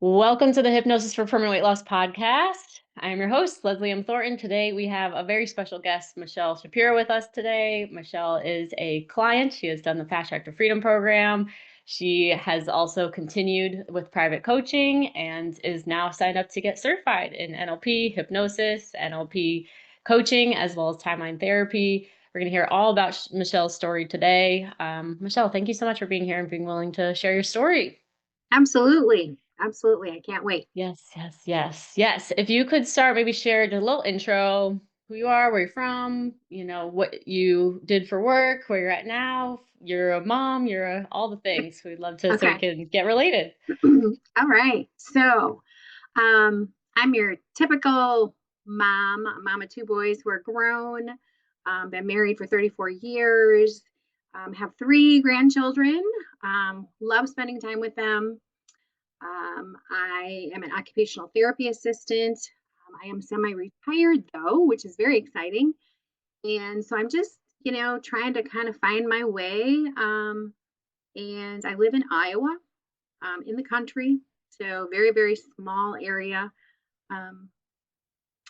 Welcome to the Hypnosis for Permanent Weight Loss podcast. I am your host, Leslie M. Thornton. Today we have a very special guest, Michelle Shapiro, with us today. Michelle is a client. She has done the Fast Track to Freedom program. She has also continued with private coaching and is now signed up to get certified in NLP, hypnosis, NLP coaching, as well as timeline therapy. We're going to hear all about Michelle's story today. Michelle, thank you so much for being here and being willing to share your story. Absolutely. Absolutely. I can't wait. Yes, yes, yes, yes. If you could start, maybe share a little intro, who you are, where you're from, what you did for work, where you're at now. You're a mom, all the things. We'd love to so we Okay. can get related. All right. I'm your typical mom of two boys who are grown, been married for 34 years, have three grandchildren, love spending time with them. I am an occupational therapy assistant. I am semi retired, though, which is very exciting. And so I'm just, trying to kind of find my way. And I live in Iowa, in the country, so very very small area, um,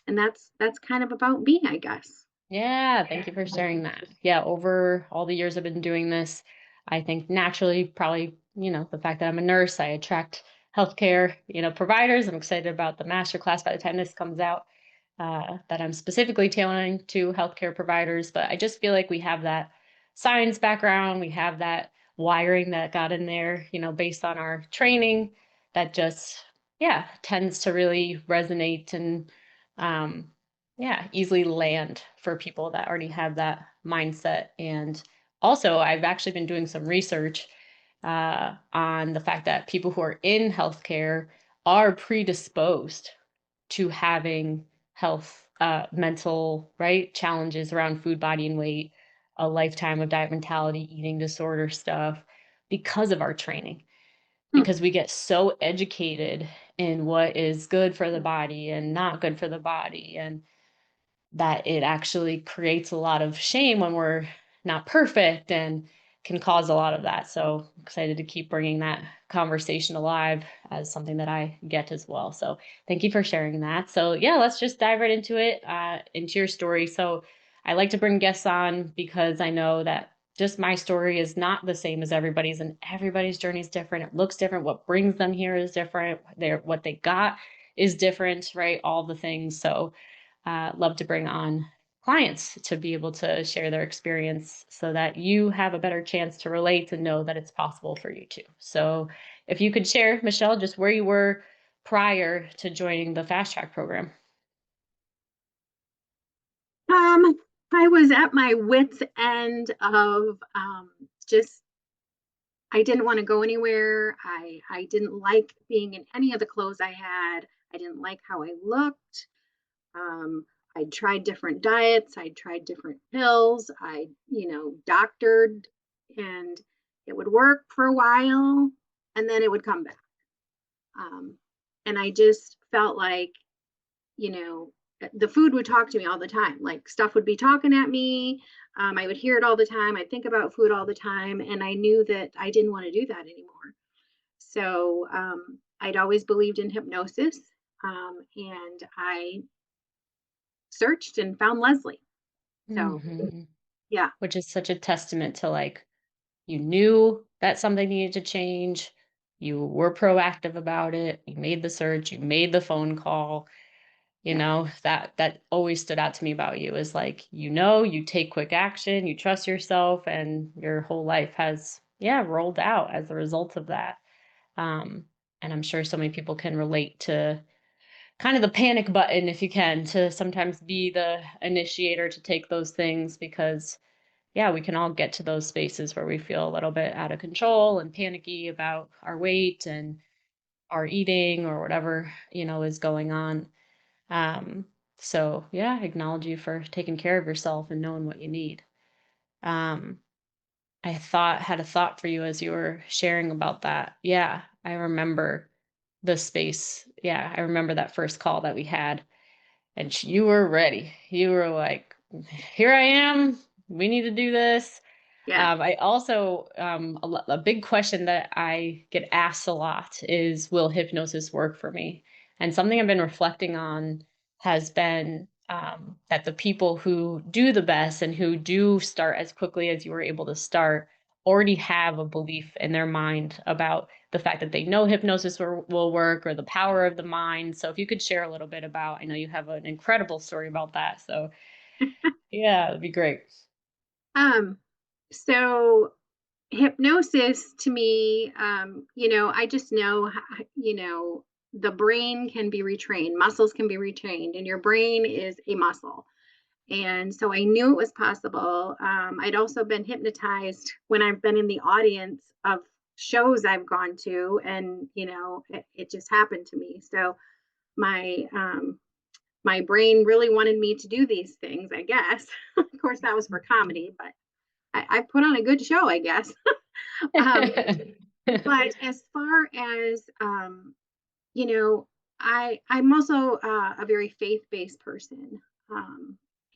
and that's kind of about me, I guess. Yeah, thank you for sharing that. Yeah, over all the years I've been doing this, I think naturally, probably, the fact that I'm a nurse, I attract healthcare, providers. I'm excited about the master class by the time this comes out, that I'm specifically tailoring to healthcare providers. But I just feel like we have that science background, we have that wiring that got in there, based on our training that just, yeah, tends to really resonate and, um, yeah, easily land for people that already have that mindset. And also, I've actually been doing some research on the fact that people who are in healthcare are predisposed to having mental, right, challenges around food, body, and weight, a lifetime of diet mentality, eating disorder stuff because of our training. Hmm. Because we get so educated in what is good for the body and not good for the body, and that it actually creates a lot of shame when we're not perfect and can cause a lot of that. So excited to keep bringing that conversation alive as something that I get as well. So thank you for sharing that. So yeah, let's just dive right into it, into your story. So I like to bring guests on because I know that just my story is not the same as everybody's, and everybody's journey is different. It looks different. What brings them here is different. What they got is different, right? All the things. So love to bring on clients to be able to share their experience so that you have a better chance to relate and know that it's possible for you too. So, if you could share, Michelle, just where you were prior to joining the Fast Track program. um I was at my wits end of just I didn't want to go anywhere. I didn't like being in any of the clothes I had. I didn't like how I looked. um I tried different diets, I tried different pills, I doctored, and it would work for a while and then it would come back. Um, and I just felt like, you know, the food would talk to me all the time. Like stuff would be talking at me. I would hear it all the time. I'd think about food all the time. And I knew that I didn't want to do that anymore. So I'd always believed in hypnosis. And I searched and found Leslie. So, Hmm. yeah. Which is such a testament to, like, you knew that something needed to change. You were proactive about it. You made the search. You made the phone call. That always stood out to me about you is, like, you take quick action, you trust yourself, and your whole life has, yeah, rolled out as a result of that. um and I'm sure so many people can relate to kind of the panic button, if you can, to sometimes be the initiator to take those things, because yeah, we can all get to those spaces where we feel a little bit out of control and panicky about our weight and our eating or whatever, is going on. um, so yeah, acknowledge you for taking care of yourself and knowing what you need. Um, I had a thought for you as you were sharing about that. Yeah, I remember the space. Yeah, I remember that first call that we had, and you were ready. You were like, "Here I am. We need to do this." Yeah. I also, a big question that I get asked a lot is, will hypnosis work for me? And something I've been reflecting on has been that the people who do the best and who do start as quickly as you were able to start already have a belief in their mind about the fact that they know hypnosis will work, or the power of the mind. So if you could share a little bit about, I know you have an incredible story about that. So yeah, that'd be great. Um, so hypnosis to me, I just know, the brain can be retrained, muscles can be retrained, and your brain is a muscle. And so I knew it was possible. I'd also been hypnotized when I've been in the audience of shows I've gone to, and it just happened to me. So my brain really wanted me to do these things, I guess. Of course, that was for comedy, but I put on a good show, I guess. um, but as far as you know, I'm also a very faith based person,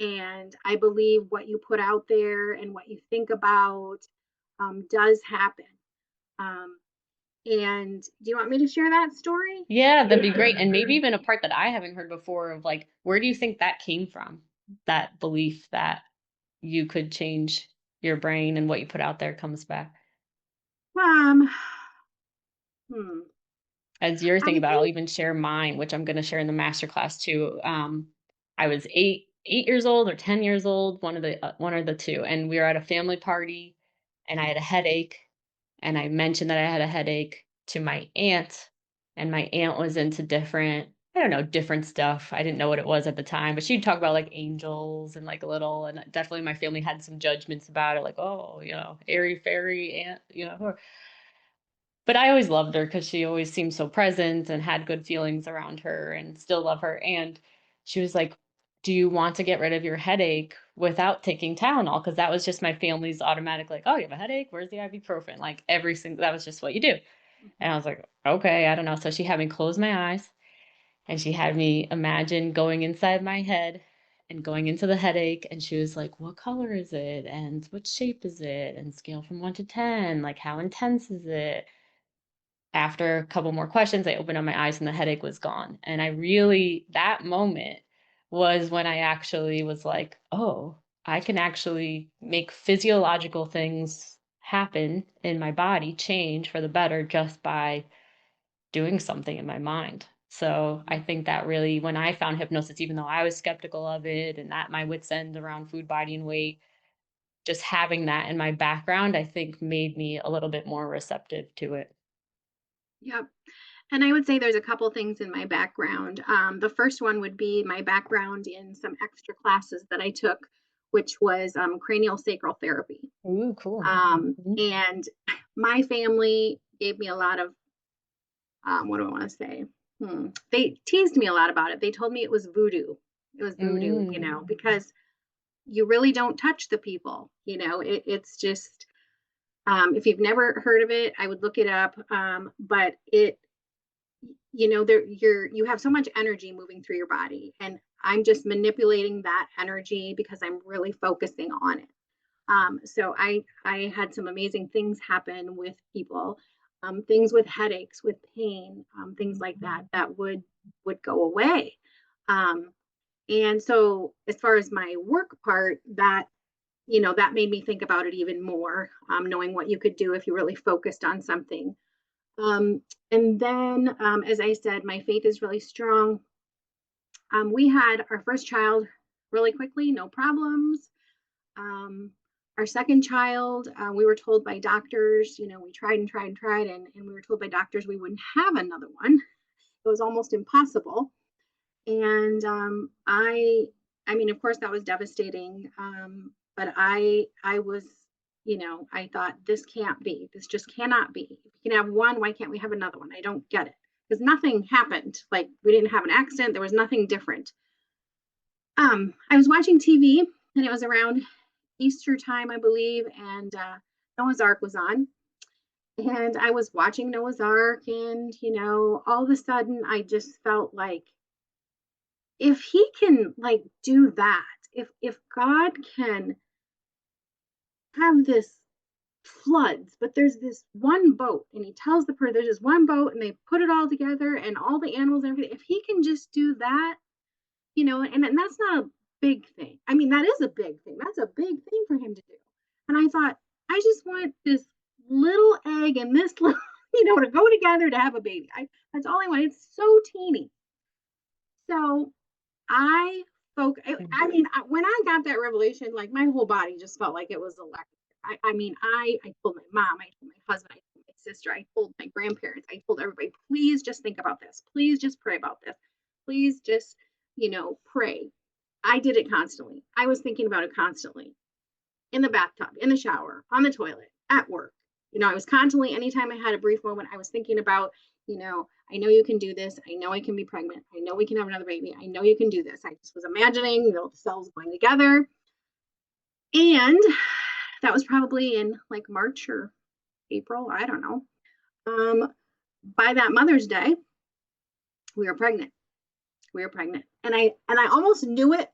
and I believe what you put out there and what you think about does happen. Um, and do you want me to share that story? Yeah, that'd be great. And maybe even a part that I haven't heard before of, like, where do you think that came from? That belief that you could change your brain and what you put out there comes back. Um, hmm, As you're thinking I about it, I'll think, even share mine, which I'm gonna share in the masterclass too. I was 8 years old or 10 years old, one of the two, and we were at a family party, and I had a headache, and I mentioned that I had a headache to my aunt, and my aunt was into different, I don't know, different stuff. I didn't know what it was at the time, but she'd talk about like angels and like a little, and definitely my family had some judgments about it, like, oh, airy fairy aunt, but I always loved her because she always seemed so present and had good feelings around her, and still love her. And she was like, "Do you want to get rid of your headache without taking Tylenol?" Because that was just my family's automatic, like, "Oh, you have a headache? Where's the ibuprofen?" Like every single, that was just what you do. And I was like, "Okay, I don't know." So she had me close my eyes, and she had me imagine going inside my head and going into the headache. And she was like, "What color is it? And what shape is it? And scale from 1 to 10. Like, how intense is it?" After a couple more questions, I opened up my eyes and the headache was gone. And that moment was when I actually was like, oh, I can actually make physiological things happen in my body, change for the better just by doing something in my mind. So I think that really, when I found hypnosis, even though I was skeptical of it and at my wits' end around food, body, and weight, just having that in my background, I think made me a little bit more receptive to it. yep. And I would say there's a couple things in my background. The first one would be my background in some extra classes that I took, which was cranial sacral therapy. Ooh, cool. Mhm. And my family gave me a lot of, what do I want to say? They teased me a lot about it. They told me it was voodoo. It was voodoo, Mm. because you really don't touch the people. It's just, if you've never heard of it, I would look it up. But you have so much energy moving through your body, and I'm just manipulating that energy because I'm really focusing on it. So I had some amazing things happen with people, things with headaches, with pain, things like that that would go away. um, and so as far as my work part, that made me think about it even more, knowing what you could do if you really focused on something. um, and then, as I said, my faith is really strong. We had our first child really quickly, no problems. Um, our second child, we were told by doctors, we tried and tried and tried, and we were told by doctors we wouldn't have another one. It was almost impossible. And I mean, of course, that was devastating. But I was, I thought, this can't be. This just cannot be. If we can have one, why can't we have another one? I don't get it, because nothing happened. Like, we didn't have an accident. There was nothing different. I was watching TV, and it was around Easter time, I believe, and Noah's Ark was on. And I was watching Noah's Ark, and all of a sudden, I just felt like, if he can, like, do that, if God can have this floods, but there's this one boat, and he tells the person there's this one boat, and they put it all together, and all the animals and everything. If he can just do that, and that's not a big thing. I mean, that is a big thing. That's a big thing for him to do. And I thought, I just want this little egg and this little, to go together to have a baby. That's all I want. It's so teeny. So I I Mhm. mean, when I got that revelation, like my whole body just felt like it was electric. I mean, I told my mom, I told my husband, I told my sister, I told my grandparents, I told everybody, please just think about this. Please just pray about this. Please just, pray. I did it constantly. I was thinking about it constantly in the bathtub, in the shower, on the toilet, at work. I was constantly, anytime I had a brief moment, I was thinking about, I know you can do this. I know I can be pregnant. I know we can have another baby. I know you can do this. I just was imagining, the cells going together. And that was probably in like March or April. I don't know. By that Mother's Day, we were pregnant. We were pregnant. And I almost knew it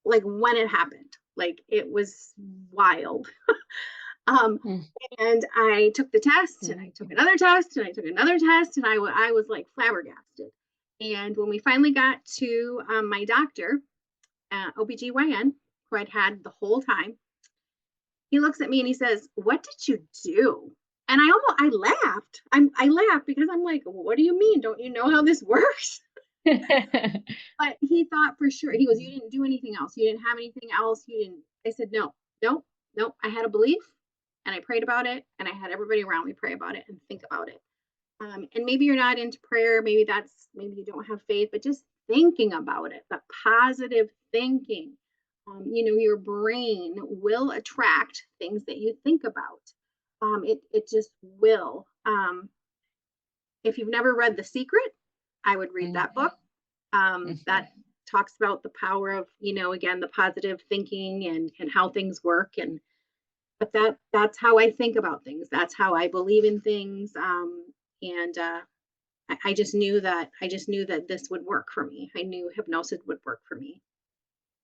like when it happened. Like it was wild. Um, and I took the test, and I took Mhm. another test, and I took another test, and I was like flabbergasted. And when we finally got to my doctor, OBGYN, who I'd had the whole time, he looks at me and he says, "What did you do?" And I laughed. I laughed because I'm like, "What do you mean? Don't you know how this works?" But he thought for sure. He goes, "You didn't do anything else. You didn't have anything else. You didn't." I said, "No, no, no. I had a belief, and I prayed about it, and I had everybody around me pray about it and think about it." And maybe you're not into prayer. Maybe you don't have faith, but just thinking about it, the positive thinking. Your brain will attract things that you think about. It just will. If you've never read The Secret, I would read that Mhm. book. Mhm. That talks about the power of, again, the positive thinking and how things work. And but that's how I think about things. That's how I believe in things. And I just knew that this would work for me. I knew hypnosis would work for me.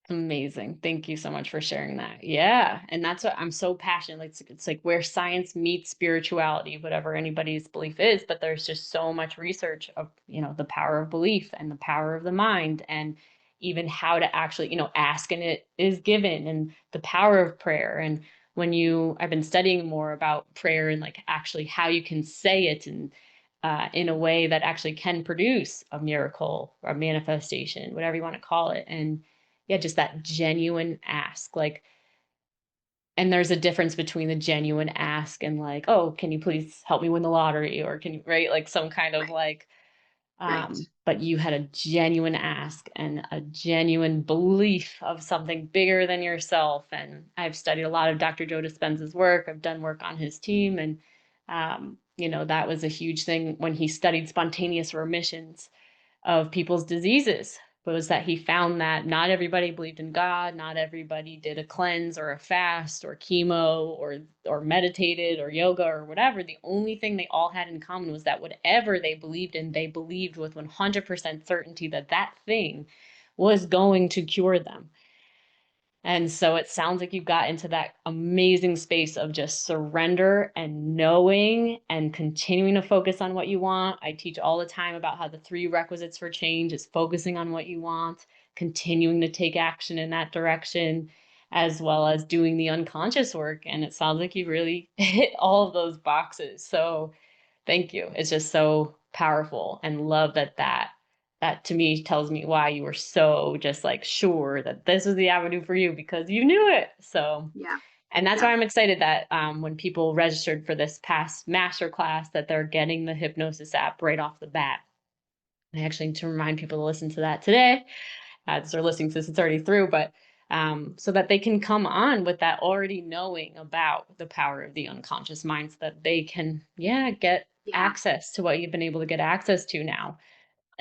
Amazing. Thank you so much for sharing that. Yeah. And that's what I'm so passionate. Like it's like where science meets spirituality, whatever anybody's belief is, but there's just so much research of, the power of belief and the power of the mind and even how to actually, ask and it is given and the power of prayer. And I've been studying more about prayer and like actually how you can say it and in a way that actually can produce a miracle or a manifestation, whatever you want to call it. And yeah, just that genuine ask, like and there's a difference between the genuine ask and like, "Oh, can you please help me win the lottery?" Or can you right? Like some kind of Right. like, Right. but you had a genuine ask and a genuine belief of something bigger than yourself. And I've studied a lot of Dr. Joe Dispenza's work. I've done work on his team. And, that was a huge thing when he studied spontaneous remissions of people's diseases was that he found that not everybody believed in God, not everybody did a cleanse or a fast or chemo or meditated or yoga or whatever. The only thing they all had in common was that whatever they believed in, they believed with 100% certainty that that thing was going to cure them. And so it sounds like you got into that amazing space of just surrender and knowing and continuing to focus on what you want. I teach all the time about how the three requisites for change is focusing on what you want, continuing to take action in that direction, as well as doing the unconscious work. And it sounds like you really hit all of those boxes. So thank you. It's just so powerful and love that to me tells me why you were so just like sure that this was the avenue for you because you knew it. So, Yeah. and that's Yeah. why I'm excited that when people registered for this past master class that they're getting the hypnosis app right off the bat. I actually need to remind people to listen to that today as they're listening to this, it's already through, but so that they can come on with that already knowing about the power of the unconscious mind so that they can, yeah, get Yeah. access to what you've been able to get access to now.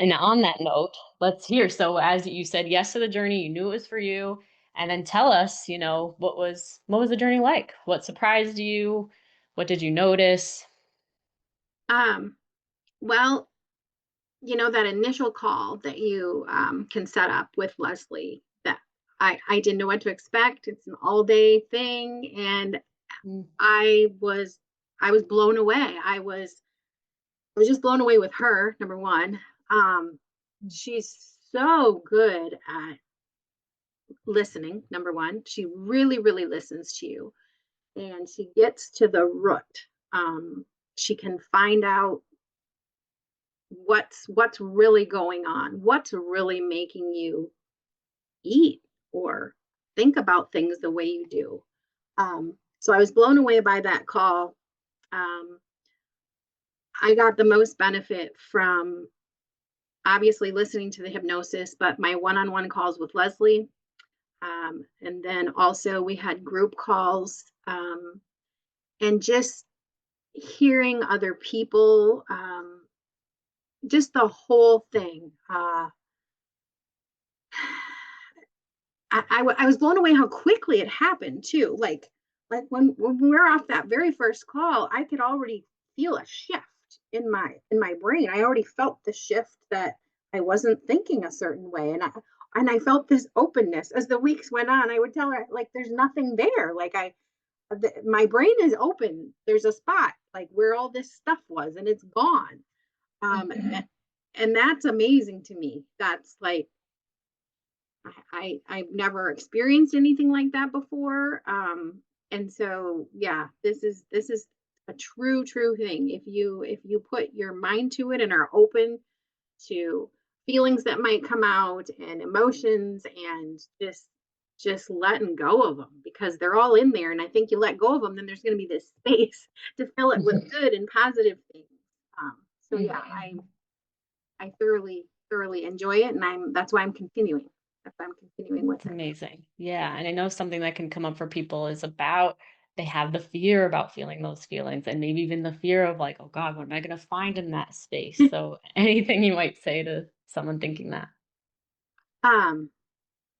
And on that note, let's hear. So as you said yes to the journey, you knew it was for you. And then tell us, what was the journey like? What surprised you? What did you notice? Um, well, that initial call that you can set up with Leslie, that I didn't know what to expect. It's an all day thing. And Mm, I was I was blown away. I was just blown away with her, number one. Um, mm, she's so good at listening, number one. She really, really listens to you and she gets to the root. She can find out what's really going on, what's really making you eat or think about things the way you do. So I was blown away by that call. Um, I got the most benefit from obviously listening to the hypnosis, but my one-on-one calls with Leslie. And then also we had group calls, and just hearing other people, just the whole thing. I was blown away how quickly it happened too. Like when we were off that very first call, I could already feel a shift in my brain. I already felt the shift that I wasn't thinking a certain way, and I felt this openness as the weeks went on. I would tell her like, "There's nothing there. Like my brain is open. There's a spot like where all this stuff was, and it's gone." Um, mhm. and that's amazing to me. That's like I've never experienced anything like that before. And so yeah, this is a true thing. If you put your mind to it and are open to feelings that might come out and emotions and just letting go of them because they're all in there. And I think you let go of them, then there's going to be this space to fill it with good and positive things. So yeah, Mhm. I thoroughly enjoy it, and that's why I'm continuing. That's why I'm continuing with It's it. amazing. Yeah, and I know something that can come up for people is about they have the fear about feeling those feelings and maybe even the fear of like, "Oh god, what am I gonna find in that space?" So, anything you might say to someone thinking that? um,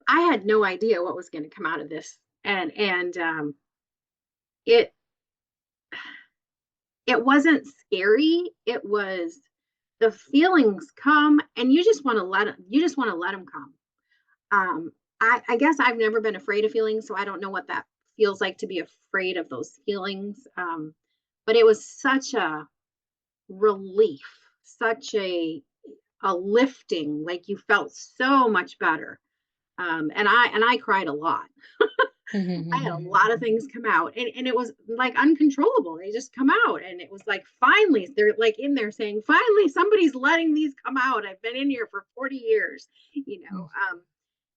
I had no idea what was going to come out of this, and it it wasn't scary. It was the feelings come, and you just want to let them come. Um, I guess I've never been afraid of feelings, so I don't know what that feels like to be afraid of those feelings. But it was such a relief, such a lifting, like you felt so much better. And I cried a lot. I had a lot of things come out, and it was like uncontrollable. They just come out, and it was like finally they're like in there saying, "Finally, somebody's letting these come out. I've been in here for 40 years, you know."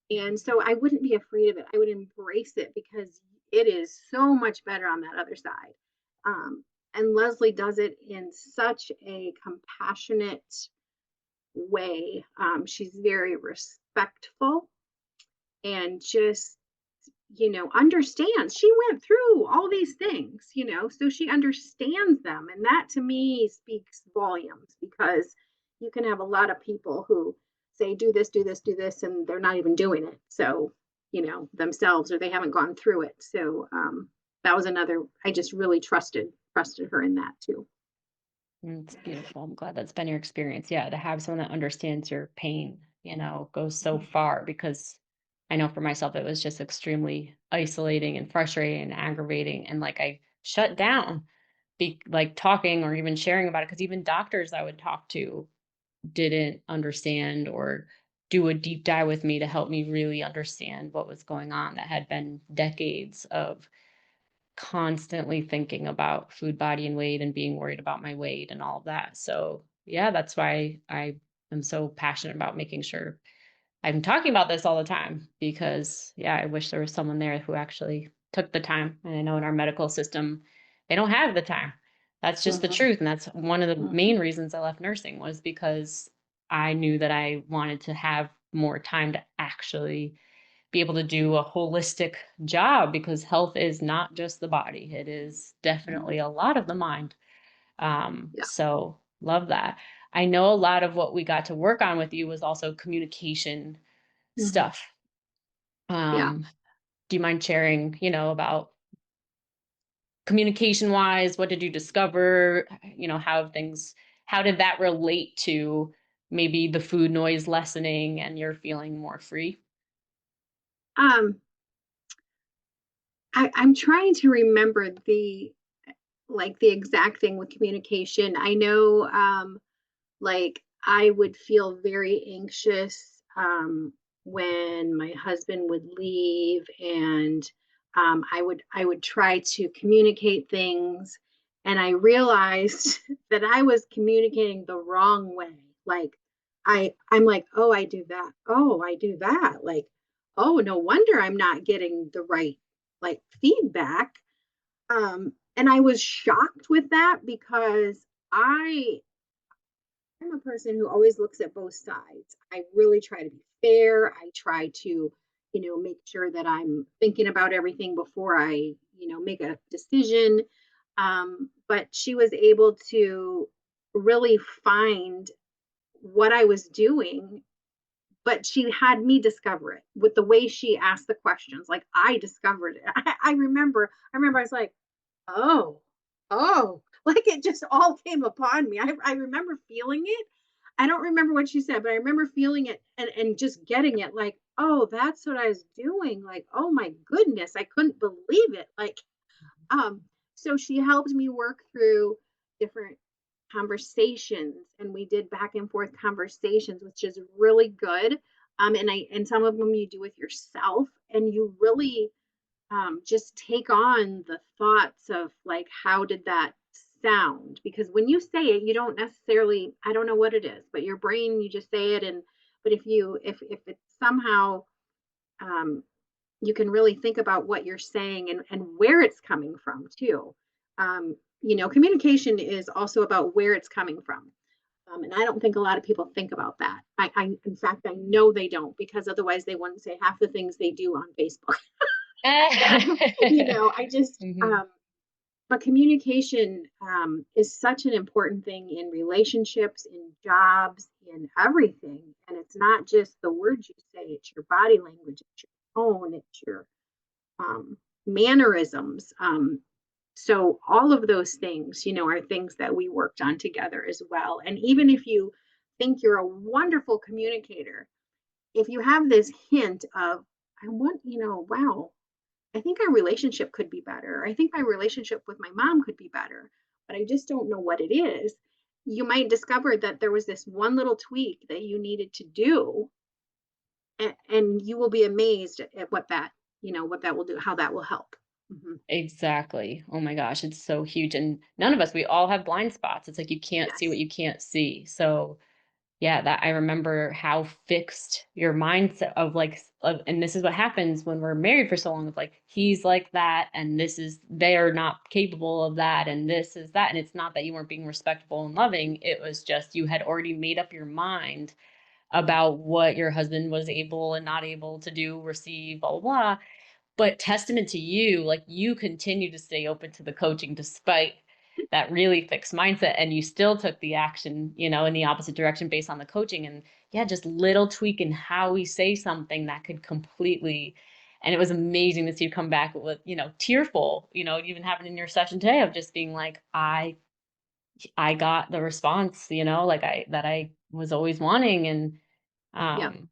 And so I wouldn't be afraid of it. I would embrace it because it is so much better on that other side. Um, and Leslie does it in such a compassionate way. She's very respectful and just, understands. She went through all these things, so she understands them. And that to me speaks volumes because you can have a lot of people who say, do this, do this, do this, and they're not even doing it. So, themselves, or they haven't gone through it. So that was another, I just really trusted her in that too. It's beautiful. I'm glad that's been your experience. Yeah, to have someone that understands your pain, goes so Mhm. far because I know for myself it was just extremely isolating and frustrating and aggravating. And like I shut down, like talking or even sharing about it. Cause even doctors I would talk to didn't understand or do a deep dive with me to help me really understand what was going on that had been decades of constantly thinking about food, body, and weight and being worried about my weight and all of that. So, yeah, that's why I am so passionate about making sure I'm talking about this all the time because, yeah, I wish there was someone there who actually took the time. And I know in our medical system, they don't have the time. That's just the Mhm. truth. And that's one of the Mhm. main reasons I left nursing was because I knew that I wanted to have more time to actually be able to do a holistic job because health is not just the body. It is Mhm. definitely a lot of the mind. Yeah. So love that. I know a lot of what we got to work on with you was also communication Mhm. stuff. Yeah. Um, do you mind sharing, about communication wise, what did you discover? How did that relate to maybe the food noise lessening and you're feeling more free? Um, I'm trying to remember the exact thing with communication. I know, like I would feel very anxious when my husband would leave, and I would try to communicate things, and I realized that I was communicating the wrong way. Like I'm like, oh, I do that. Oh, I do that. Like, oh, no wonder I'm not getting the right like feedback. And I was shocked with that because I I'm a person who always looks at both sides. I really try to be fair. I try to, make sure that I'm thinking about everything before I, make a decision. But she was able to really find what I was doing, but she had me discover it with the way she asked the questions. Like I discovered it. I remember I was like, oh, oh, like it just all came upon me. I remember feeling it. I don't remember what she said, but I remember feeling it and just getting it like, oh, that's what I was doing. Like, oh my goodness, I couldn't believe it. Like, um, so she helped me work through different conversations, and we did back and forth conversations, which is really good. And some of them you do with yourself, and you really just take on the thoughts of like, how did that sound? Because when you say it, you don't necessarily, I don't know what it is, but your brain, you just say it. And, but if it's somehow, um, you can really think about what you're saying and where it's coming from too. Communication is also about where it's coming from. And I don't think a lot of people think about that. In fact, I know they don't, because otherwise they wouldn't say half the things they do on Facebook. I just, Mhm. but communication is such an important thing in relationships, in jobs, in everything. And it's not just the words you say, it's your body language, it's your tone, it's your um, mannerisms. So all of those things, are things that we worked on together as well. And even if you think you're a wonderful communicator, if you have this hint of, I want, wow, I think our relationship could be better. I think my relationship with my mom could be better, but I just don't know what it is. You might discover that there was this one little tweak that you needed to do, and you will be amazed at what that will do, how that will help. Mhm. Exactly. Oh my gosh, it's so huge, and none of us, we all have blind spots. It's like you can't see what Yes. you can't see. So, yeah, that I remember how fixed your mindset of like and this is what happens when we're married for so long, of like he's like that and this is they are not capable of that and this is that, and it's not that you weren't being respectful and loving, it was just you had already made up your mind about what your husband was able and not able to do, receive, blah blah blah. But testament to you, like, you continue to stay open to the coaching despite that really fixed mindset, and you still took the action, in the opposite direction based on the coaching, and yeah, just little tweak in how we say something that could completely, and it was amazing to see you come back with, tearful, even having in your session today of just being like, I got the response, like I was always wanting, and Yep. um,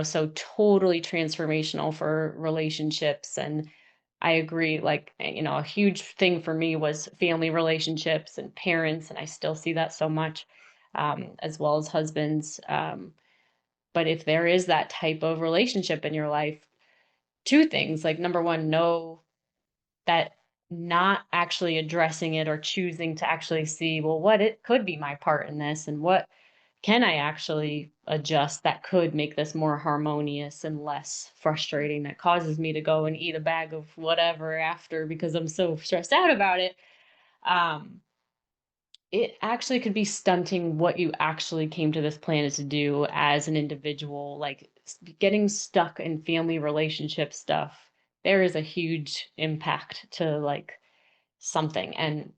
so totally transformational for relationships. And I agree, like, a huge thing for me was family relationships and parents, and I still see that so much, as well as husbands. But if there is that type of relationship in your life, two things, like, number one, know that not actually addressing it or choosing to actually see, well, what it could be my part in this and what can I actually adjust that could make this more harmonious and less frustrating, that causes me to go and eat a bag of whatever after because I'm so stressed out about it. Um, it actually could be stunting what you actually came to this planet to do as an individual, like getting stuck in family relationship stuff. There is a huge impact to like something and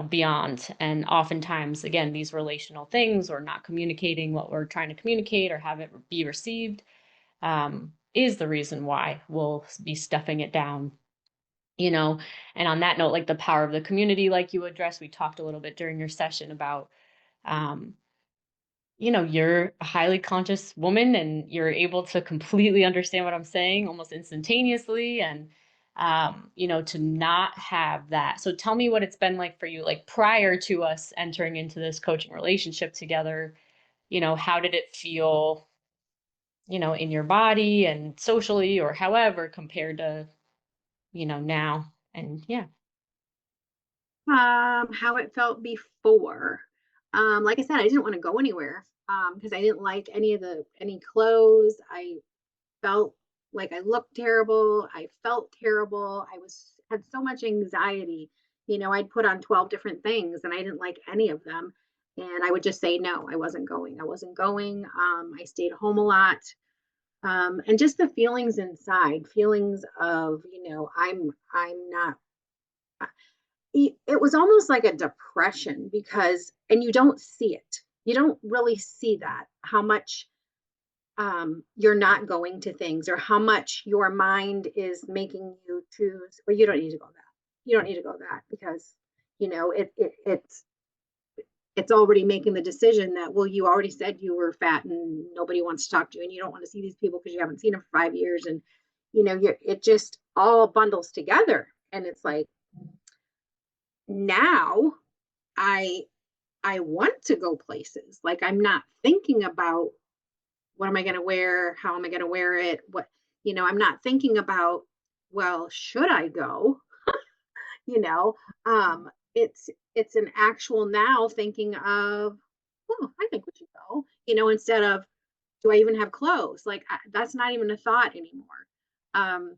beyond, and oftentimes again these relational things or not communicating what we're trying to communicate or have it be received, is the reason why we'll be stuffing it down, you know and on that note, like the power of the community, like you addressed, we talked a little bit during your session about, um, you're a highly conscious woman and you're able to completely understand what I'm saying almost instantaneously, and to not have that. So tell me what it's been like for you, like prior to us entering into this coaching relationship together. How did it feel, in your body and socially or however compared to, now? And yeah. How it felt before. Like I said, I didn't want to go anywhere because I didn't like any clothes. I felt like I looked terrible. I felt terrible. Had so much anxiety. I'd put on 12 different things and I didn't like any of them. And I would just say no, I wasn't going. I wasn't going. I stayed home a lot. And just the feelings inside, feelings of, I'm not it was almost like a depression because and you don't see it. You don't really see that how much you're not going to things or how much your mind is making you choose or you don't need to go that. You don't need to go that because it's already making the decision that well you already said you were fat and nobody wants to talk to you and you don't want to see these people because you haven't seen them for 5 years and it just all bundles together and it's like now I I want to go places. Like I'm not thinking about what am I going to wear? How am I going to wear it? I'm not thinking about, well, should I go? You know, it's an actual now thinking of, oh, I think we should go, instead of, do I even have clothes? Like that's not even a thought anymore. Um,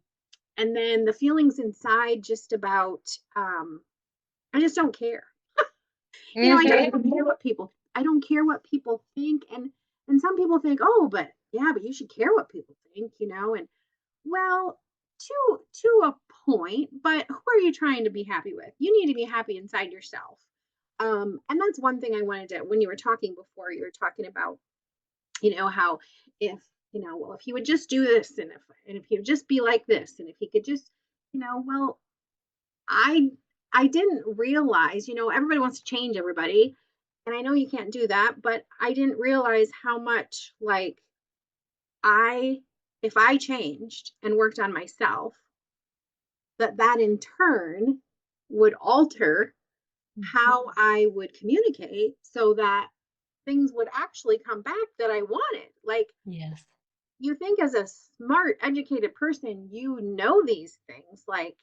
and then the feelings inside just about, I just don't care. I Hmm. don't care what I don't care what people think. And some people think, oh, but yeah, but you should care what people think, and well, to a point, but who are you trying to be happy with? You need to be happy inside yourself. And that's one thing I wanted to when you were talking before, you were talking about, how if, well, if he would just do this and if he would just be like this, and if he could just, well, I I didn't realize, everybody wants to change everybody. And I know you can't do that, but I didn't realize how much like I if I changed and worked on myself, that in turn would alter how I would communicate so that things would actually come back that I wanted. Like Yes. you think as a smart, educated person, these things like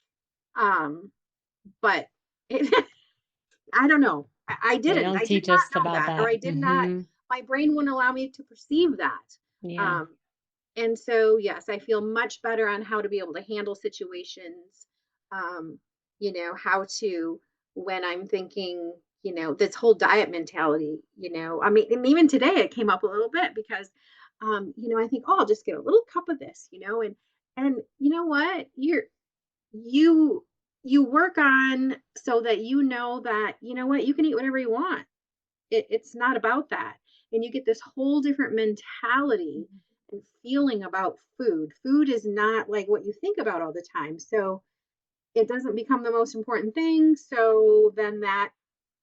but it, I don't know. I They didn't. don't I did teach us not know about that, or that. I did not. My brain wouldn't allow me to perceive that. Yeah. Um, and so, yes, I feel much better on how to be able to handle situations. Um, how to when I'm thinking, this whole diet mentality. I mean, and even today it came up a little bit because, I think, oh, I'll just get a little cup of this, and you know what, you you work on so that that what you can eat whatever you want. It's not about that, and you get this whole different mentality and feeling about food is not like what you think about all the time, so it doesn't become the most important thing, so then that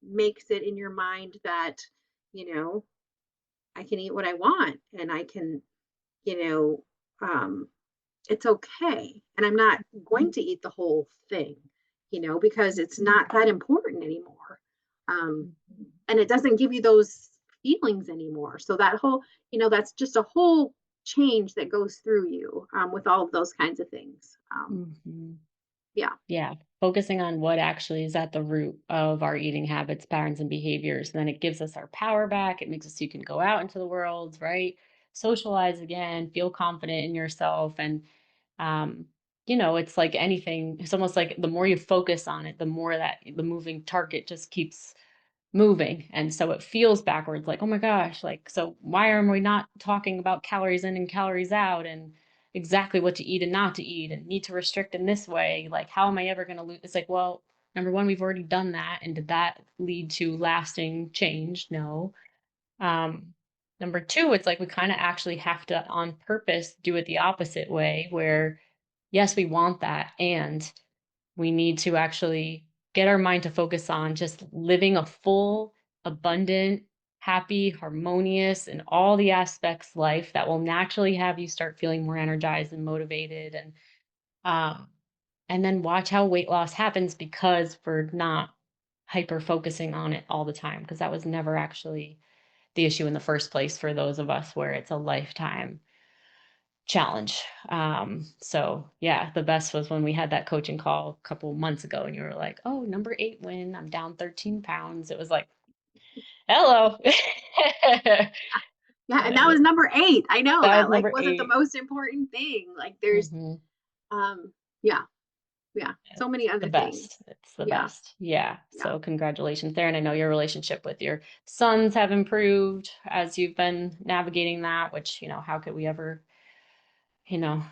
makes it in your mind that you know I can eat what I want and I can you know um it's okay. And I'm not going to eat the whole thing, because it's not that important anymore. Um, and it doesn't give you those feelings anymore. So that whole, that's just a whole change that goes through you with all of those kinds of things. Hmm. Yeah. Yeah, focusing on what actually is at the root of our eating habits, patterns, and behaviors. And then it gives us our power back. It makes us so you can go out into the world, right? Socialize again, feel confident in yourself. And, um, it's like anything, it's almost like the more you focus on it, the more that the moving target just keeps moving. And so it feels backwards, like, oh my gosh, like, so why are we not talking about calories in and calories out and exactly what to eat and not to eat and need to restrict in this way? Like, how am I ever going to lose? It's like, well, number one, we've already done that. And did that lead to lasting change? No. Um, Number two, it's like we kind of actually have to on purpose do it the opposite way, where yes, we want that. And we need to actually get our mind to focus on just living a full, abundant, happy, harmonious, and all the aspects life that will naturally have you start feeling more energized and motivated. Um, and then watch how weight loss happens because we're not hyper focusing on it all the time, because that was never actually the issue in the first place for those of us where it's a lifetime challenge. So yeah, the best was when we had that coaching call a couple months ago and you were like, "Oh, number 8 win. I'm down 13 pounds." It was like, "Hello." Yeah, and that Uh, was number 8. I know that was that, like, number wasn't the 8. most important thing. Like, there's, Mhm. yeah, yeah, so It's many the other things. best. It's the Yeah, best. Yeah. yeah. So congratulations there. And I know your relationship with your sons have improved as you've been navigating that, which, how could we ever, you know,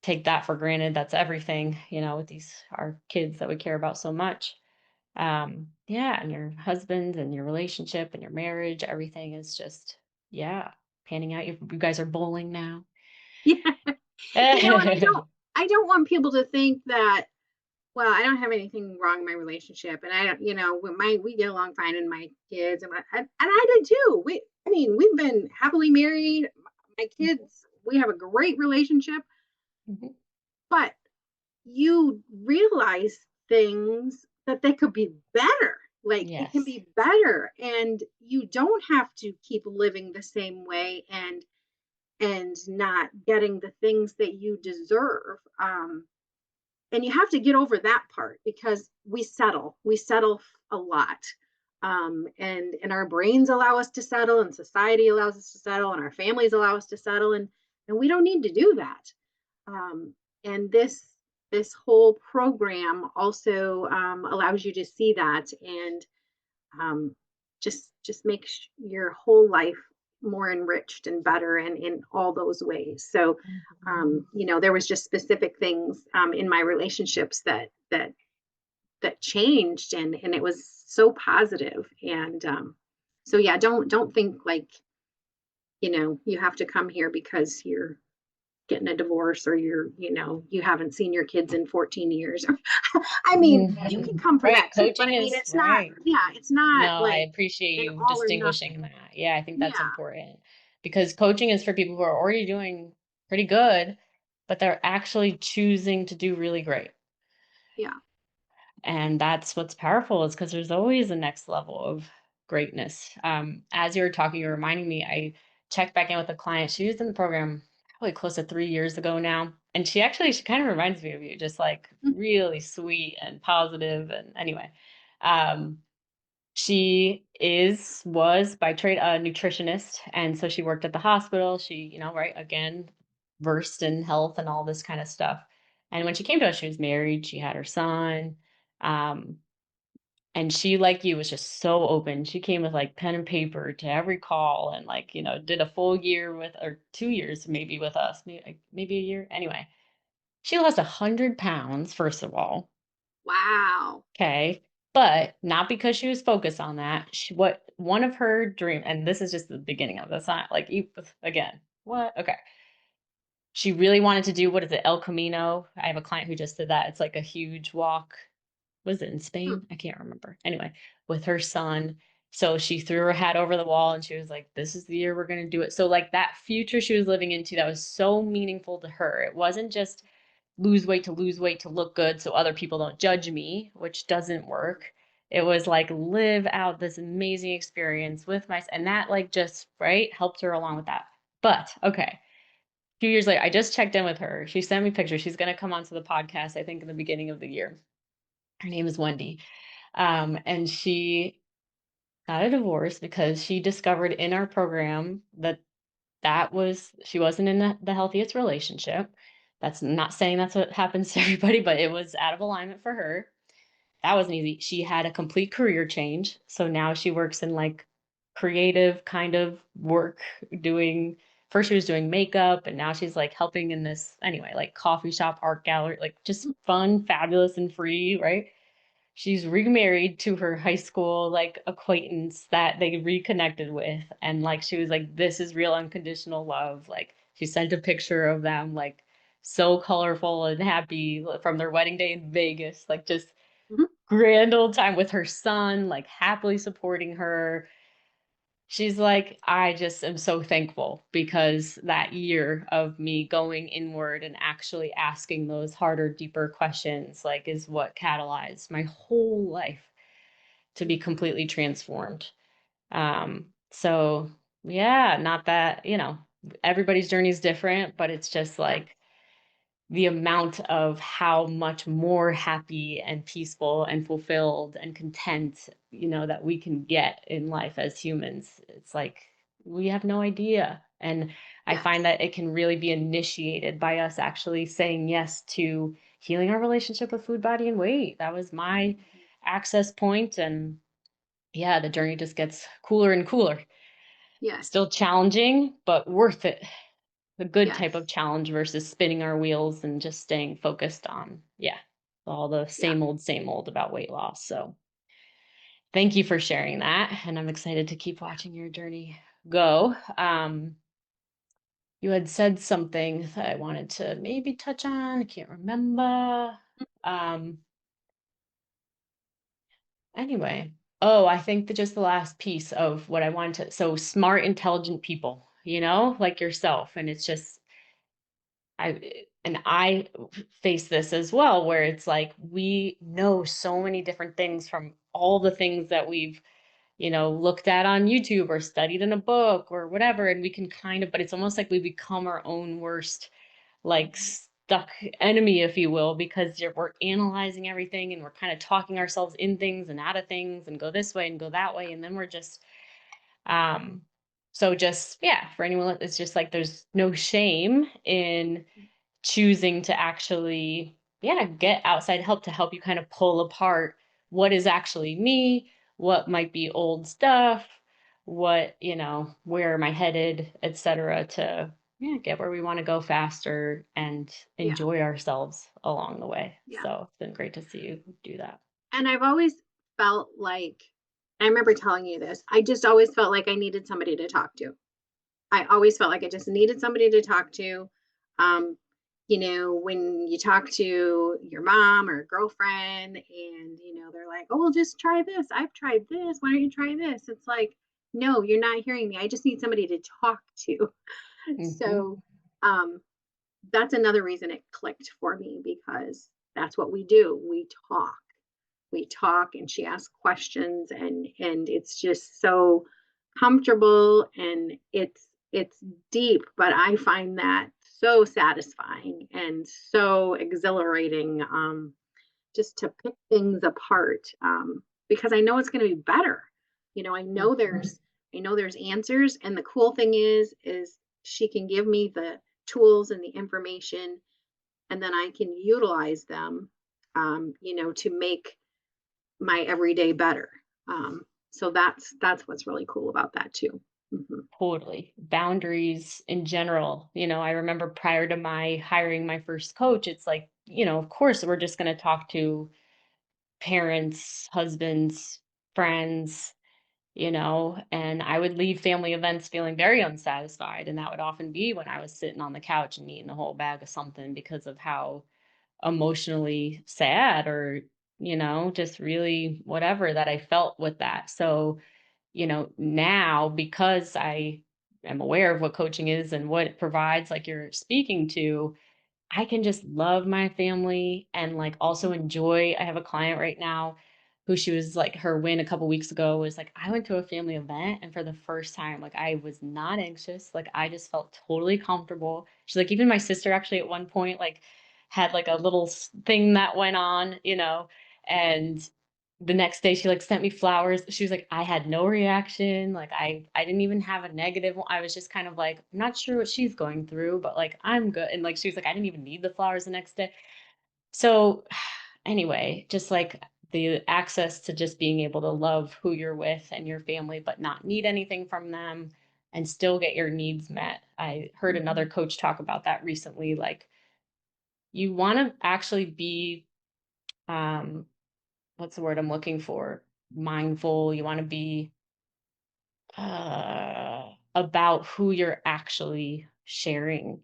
take that for granted? That's everything, with these our kids that we care about so much. Yeah, and your husband and your relationship and your marriage, everything is just, yeah, panning out. You guys are bowling now. Yeah, and I don't want people to think that, well, I don't have anything wrong in my relationship, and I don't, when we get along fine, and my kids, and I did too. I mean, we've been happily married. My Mhm, kids, we have a great relationship, mhm. but you realize things that they could be better. Like, it can Yes. be better, and you don't have to keep living the same way and not getting the things that you deserve. And you have to get over that part, because we settle a lot, and our brains allow us to settle, and society allows us to settle, and our families allow us to settle, and we don't need to do that. And this whole program also allows you to see that, and um, just makes your whole life more enriched and better, and in all those ways. So Mhm. there was just specific things in my relationships that changed, and it was so positive. And so yeah, don't think like, you have to come here because you're getting a divorce, or you haven't seen your kids in 14 years. I mean, you can Mhm. come for Right, that too, but coaching I mean, is it's not, right. yeah, it's not No, I like appreciate an you all or distinguishing nothing. that. Yeah, I think that's Yeah, important because coaching is for people who are already doing pretty good, but they're actually choosing to do really great. yeah. And that's what's powerful, is because there's always a next level of greatness. As you were talking, you're reminding me, I checked back in with a client. She was in the program probably close to 3 years ago now. And she kind of reminds me of you, just like Mm, really sweet and positive. And anyway, um, she was by trade a nutritionist, and so she worked at the hospital. She, right, again, versed in health and all this kind of stuff. And when she came to us, she was married, she had her son, um, and she, like you, was just so open. She came with like pen and paper to every call, and like, did a full year with, or 2 years maybe with us, maybe a year. Anyway, she lost 100 pounds, first of all. wow. Okay. But not because she was focused on that. What one of her dream, and this is just the beginning of this, not like again. What? Okay. She really wanted to do, what is it, El Camino. I have a client who just did that. It's like a huge walk. Was it in Hmm, Spain? I can't remember. Anyway, with her son. So she threw her hat over the wall and she was like, "This is the year we're gonna do it." So like that future she was living into, that was so meaningful to her. It wasn't just lose weight to look good so other people don't judge me, which doesn't work. It was like live out this amazing experience with my, and that like just right helped her along with that. But okay, a few years later, I just checked in with her. She sent me pictures. She's going to come onto the podcast, I think, in the beginning of the year. Her name is Wendy. And she got a divorce because she discovered in our program that she wasn't in the healthiest relationship. That's not saying that's what happens to everybody, but it was out of alignment for her. That wasn't easy. She had a complete career change. So now she works in like creative kind of work, doing, first she was doing makeup, and now she's like helping in this, anyway, like coffee shop, art gallery, like just fun, fabulous, and free, right? She's remarried to her high school like acquaintance that they reconnected with, and like she was like, "This is real unconditional love." Like she sent a picture of them like so colorful and happy from their wedding day in Vegas, like just mhm. grand old time with her son, like happily supporting her. She's like, "I just am so thankful because that year of me going inward and actually asking those harder, deeper questions, like, is what catalyzed my whole life to be completely transformed." So yeah, not that, everybody's journey is different, but it's just Yeah, like the amount of how much more happy and peaceful and fulfilled and content, that we can get in life as humans. It's like we have no idea. And I yes. find that it can really be initiated by us actually saying yes to healing our relationship with food, body, and weight. That was my Mhm. access point. And yeah, the journey just gets cooler and cooler. Yes, Still challenging, but worth it. The good type of yes, challenge versus spinning our wheels and just staying focused on, yeah, all the yeah, same old about weight loss. So thank you for sharing that. And I'm excited to keep yeah. watching your journey go. You had said something that I wanted to maybe touch on. I can't remember. Um, anyway. Oh, I think that just the last piece of what I wanted to, so smart, intelligent people, like yourself. And it's just I face this as well, where it's like we know so many different things from all the things that we've, looked at on YouTube or studied in a book or whatever, and we can kind of, but it's almost like we become our own worst, like, Mhm. stuck enemy, if you will, because we're analyzing everything and we're kind of talking ourselves in things and out of things and go this way and go that way, and then we're just um so just, yeah, for anyone, it's just like there's no shame in choosing to actually, yeah, get outside help to help you kind of pull apart what is actually me, what might be old stuff, what, where am I headed, etc., to, yeah, get where we want to go faster and Yeah, enjoy ourselves along the way. yeah. So it's been great to see you do that. And I've always felt like, I remember telling you this, I just always felt like I needed somebody to talk to. I always felt like I just needed somebody to talk to. Um, when you talk to your mom or girlfriend and, they're like, oh, well, just try this. I've tried this. Why don't you try this? It's like, no, you're not hearing me. I just need somebody to talk to. Hmm. So um, that's another reason it clicked for me because that's what we do. We talk and she asks questions and it's just so comfortable and it's deep, but I find that so satisfying and so exhilarating, just to pick things apart, because I know it's going to be better. I know Hmm. there's answers, and the cool thing is she can give me the tools and the information, and then I can utilize them, to make my everyday better. So that's what's really cool about that too. Mhm. Totally. Boundaries in general. I remember prior to my hiring my first coach, it's like, of course, we're just going to talk to parents, husbands, friends, and I would leave family events feeling very unsatisfied. And that would often be when I was sitting on the couch and eating a whole bag of something because of how emotionally sad or, just really whatever that I felt with that. So, now because I am aware of what coaching is and what it provides, like you're speaking to, I can just love my family and like also enjoy. I have a client right now who she was like her win a couple weeks ago was like, I went to a family event and for the first time, like I was not anxious. Like I just felt totally comfortable. She's like, even my sister actually at one point like had like a little thing that went on, and the next day she like sent me flowers. She was like, I had no reaction. Like I didn't even have a negative one. I was just kind of like, I'm not sure what she's going through, but like I'm good. And like she was like, I didn't even need the flowers the next day. So anyway, just like the access to just being able to love who you're with and your family, but not need anything from them and still get your needs met. I heard another Mhm. coach talk about that recently. Like you want to actually be um what's the word I'm looking for? Mindful. You want to be about who you're actually sharing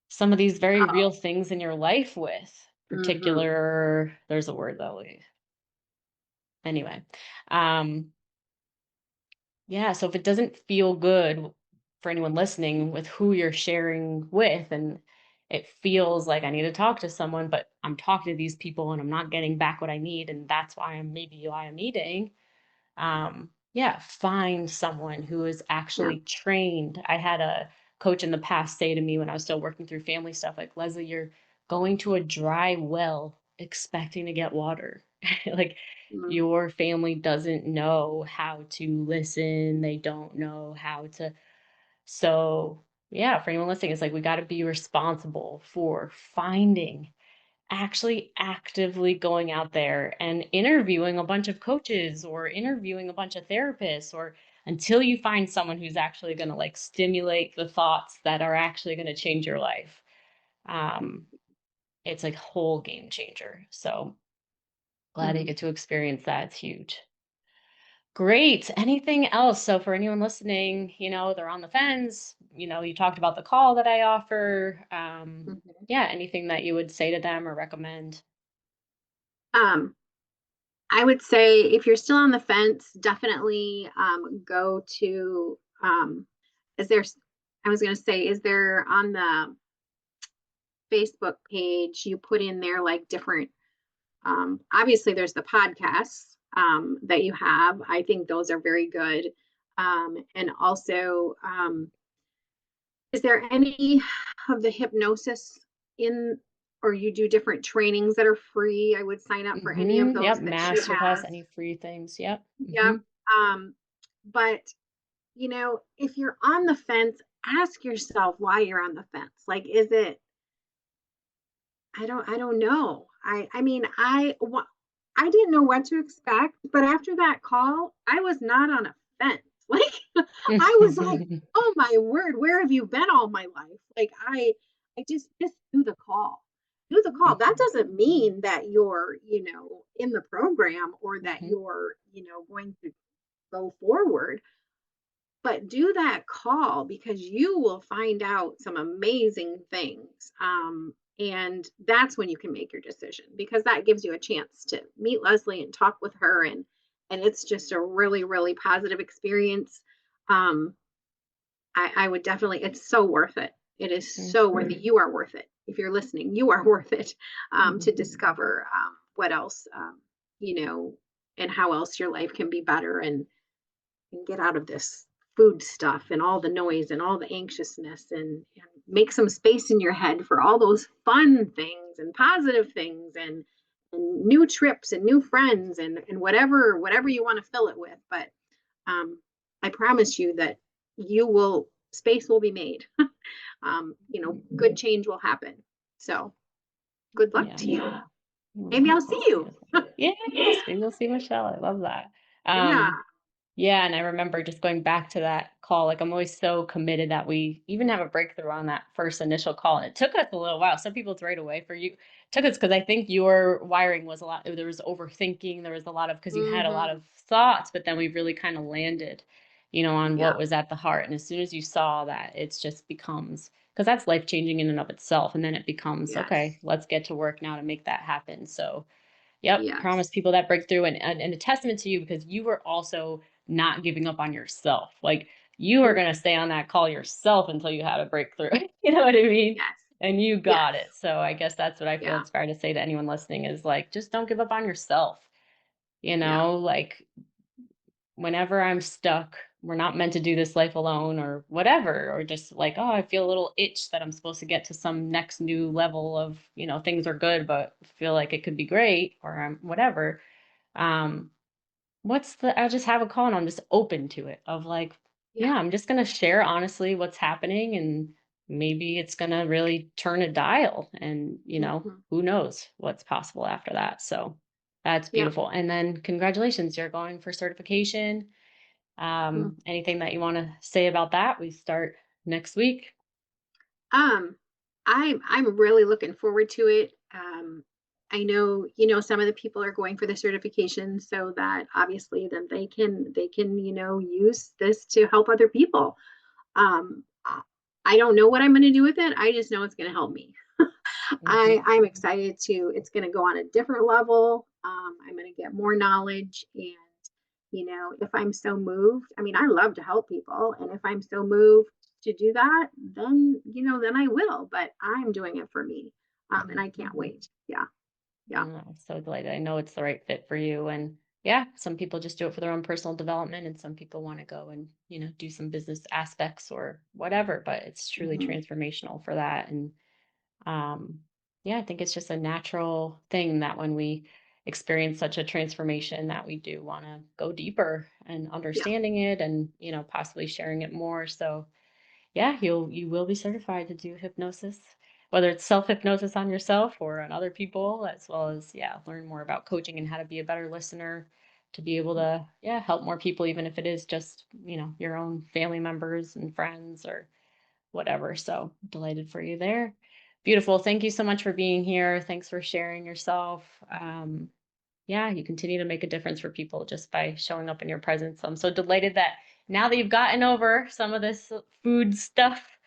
some of these very real Oh. things in your life with. Mhm. Particular, there's a word though. Anyway, um, yeah, so if it doesn't feel good for anyone listening with who you're sharing with, and it feels like I need to talk to someone, but I'm talking to these people and I'm not getting back what I need, and that's why I'm eating. Yeah, find someone who is Yeah. actually trained. I had a coach in the past say to me when I was still working through family stuff, like, Leslie, you're going to a dry well expecting to get water. Like, Mm, your family doesn't know how to listen, they don't know how to. So, yeah, for anyone listening, it's like we got to be responsible for finding, actually actively going out there and interviewing a bunch of coaches or interviewing a bunch of therapists, or until you find someone who's actually going to like stimulate the thoughts that are actually going to change your life. um it's like whole game changer. So glad you mhm, get to experience that. It's huge. Great. Anything else? So for anyone listening, they're on the fence, you talked about the call that I offer. mhm. Yeah, anything that you would say to them or recommend? Um, I would say if you're still on the fence, definitely go to. Is there? I was going to say, is there on the Facebook page? You put in there like different. Obviously, there's the podcasts that you have. I think those are very good. And also, is there any of the hypnosis in, or you do different trainings that are free? I would sign up for any of Yep, those that she masterclass, has. any free things. Yep. Yep. Um, but if you're on the fence, ask yourself why you're on the fence. Like, is it, I don't know. I mean, I didn't know what to expect, but after that call, I was not on a fence. Like I was like, "Oh my word, where have you been all my life?" Like I just do the call. Do the call. That Mhm, doesn't mean that you're, in the program or that mhm, you're, going to go forward, but do that call because you will find out some amazing things. And that's when you can make your decision because that gives you a chance to meet Leslie and talk with her, and it's just a really, really positive experience. Um, I would definitely, it's so worth it. It is so worth it. mhm, You are worth it. If you're listening, you are worth it, to discover what else, you know, and how else your life can be better, and get out of this food stuff and all the noise and all the anxiousness, and make some space in your head for all those fun things and positive things, and new trips and new friends, and whatever you want to fill it with. But um, I promise you that you will space will be made. Good change will happen. So good luck yeah. to you. Mm, Maybe I'll see you. yes, maybe we'll see Michelle. I love that. Yeah. Yeah, and I remember just going back to that call, like, I'm always so committed that we even have a breakthrough on that first initial call, and it took us a little while. Some people it's right away. For you, it took us because I think your wiring was a lot, there was overthinking, there was a lot of, because you had a lot Hmm. of thoughts, but then we really kind of landed, on Yeah. what was at the heart. And as soon as you saw that, it's just becomes, because that's life changing in and of itself. And then it becomes, okay, Yes. let's get to work now to make that happen. So, yep, promise Yes. people that breakthrough, and a testament to you because you were also not giving up on yourself. Like, you are gonna stay on that call yourself until you had a breakthrough. You know what I mean? Yes. And you Yes. got it. So I guess that's what I feel Yeah. inspired to say to anyone listening is like, just don't give up on yourself. Yeah. Like, whenever I'm stuck, we're not meant to do this life alone or whatever, or just like, oh, I feel a little itch that I'm supposed to get to some next new level of, things are good, but feel like it could be great, or whatever. Um, I'll just have a call and I'm just open to it of like, yeah, Yeah. I'm just going to share honestly what's happening, and maybe it's going to really turn a dial, and, Mhm. who knows what's possible after that. So that's Yep. beautiful. And then congratulations, you're going for certification. Mm. Anything that you want to say about that? We start next week. Um, I'm really looking forward to it. I know, some of the people are going for the certification so that obviously then they can, use this to help other people. I don't know what I'm going to do with it. I just know it's going to help me. Mhm. I'm excited to. It's going to go on a different level. I'm going to get more knowledge, and If I'm so moved, I mean, I love to help people. And if I'm so moved to do that, then I will, but I'm doing it for me. And I can't wait. Yeah. Yeah. I'm so delighted. I know it's the right fit for you. And yeah, some people just do it for their own personal development, and some people want to go and, do some business aspects or whatever, but it's truly Hmm. transformational for that. And yeah, I think it's just a natural thing that when we experience such a transformation that we do want to go deeper and Yeah. understanding it and, possibly sharing it more. So yeah, you will be certified to do hypnosis, whether it's self-hypnosis on yourself or on other people, as well as, yeah, learn more about coaching and how to be a better listener to be able to, yeah, help more people, even if it is just, your own family members and friends or whatever. So delighted for you there. Beautiful. Thank you so much for being here. Thanks for sharing yourself. Yeah, you continue to make a difference for people just by showing up in your presence. I'm so delighted that now that you've gotten over some of this food stuff,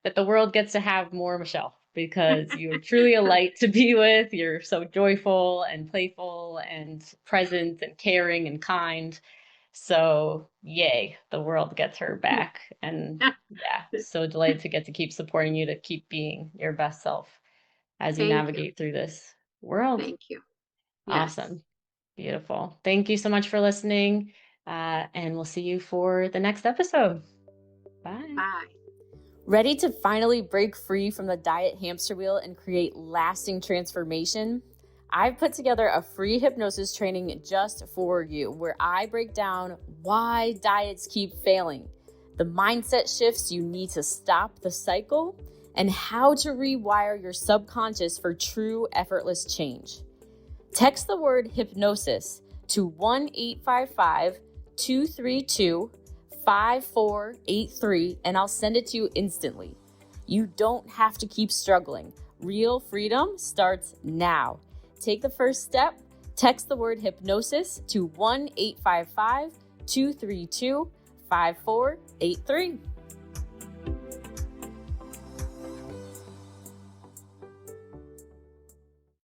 that the world gets to have more Michelle, because you're truly a light to be with. You're so joyful and playful and present and caring and kind. So, yay, the world gets her back. And yeah, so delighted to get to keep supporting you to keep being your best self as you Thank you. navigate through this world. Thank you. Yes. Awesome. Beautiful. Thank you so much for listening. And we'll see you for the next episode. Bye. Bye. Ready to finally break free from the diet hamster wheel and create lasting transformation? I've put together a free hypnosis training just for you, where I break down why diets keep failing, the mindset shifts you need to stop the cycle, and how to rewire your subconscious for true effortless change. Text the word hypnosis to 1-855-232-5483 and I'll send it to you instantly. You don't have to keep struggling. Real freedom starts now. Take the first step. Text the word hypnosis to 1-855-232-5483.